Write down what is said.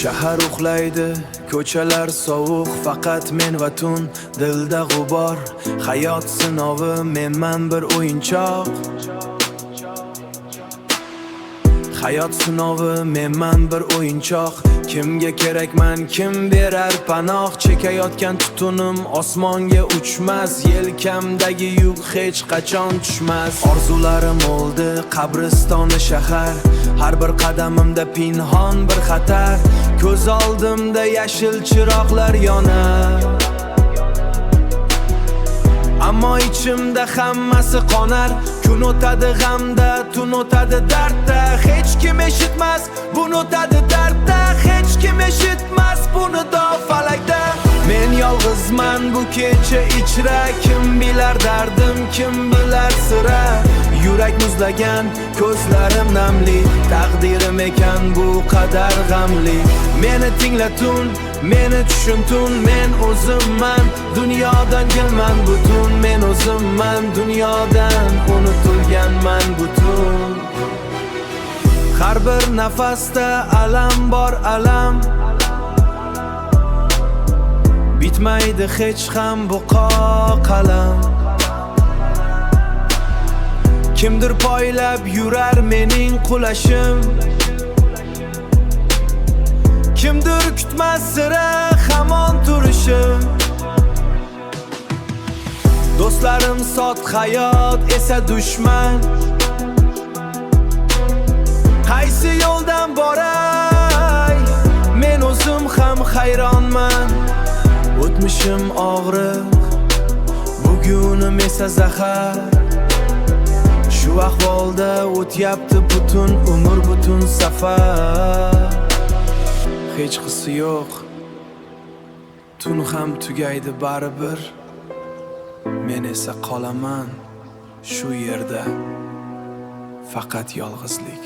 Shahar uxlaydi, ko'chalar sovuq, faqat men va tun, dilda g'ubor. Hayot sinovi, menman bir o'yinchoq. Hayot sinovi, menman bir o'yinchoq. Kimga kerakman, kim berar panoh? Chekayotgan tutunim osmonga uchmas, yelkamdagi yuk hech qachon tushmas. Orzularim o'ldi, qabristoni shahar, har bir qadamimda pinhon bir xatar. Ko'z oldimda yashil chiroqlar yonar, ammo ichimda hammasi qonar. Kun o'tadi g'amda, tun o'tadi dardda. Hech kim eshitmas buni o'tadi dardda. Hech kim eshitmas buni do falakda. Men yolg'izman bu kecha ichra. Kim bilar dardim, kim bilar sira. Yurak muzlagan, ko'zlarim namli. Taqdirim ekan bu qadar g'amli. Meni tinglatun, meni tushuntun. Men o'zimman, dunyodan gilman butun. Men o'zimman, dunyodan unutilganman butun. Har bir nafasda alam bor, alam. Bitmaydi hech ham bu qalam. Kimdir poylab yurar mening qulashim. Kimdir kutmas sira hamon turishim. Do'stlarim sot, hayot esa dushman. Qaysi yo'ldan boray, men o'zim ham hayronman. O'tmishim og'riq, bugunim esa zahar. Shu ahvolda o'tyapti butun umr, butun safar. Hech qisi yo'q, tun ham tugaydi baribir. Men esa qolaman shu yerda, faqat yolg'izlik.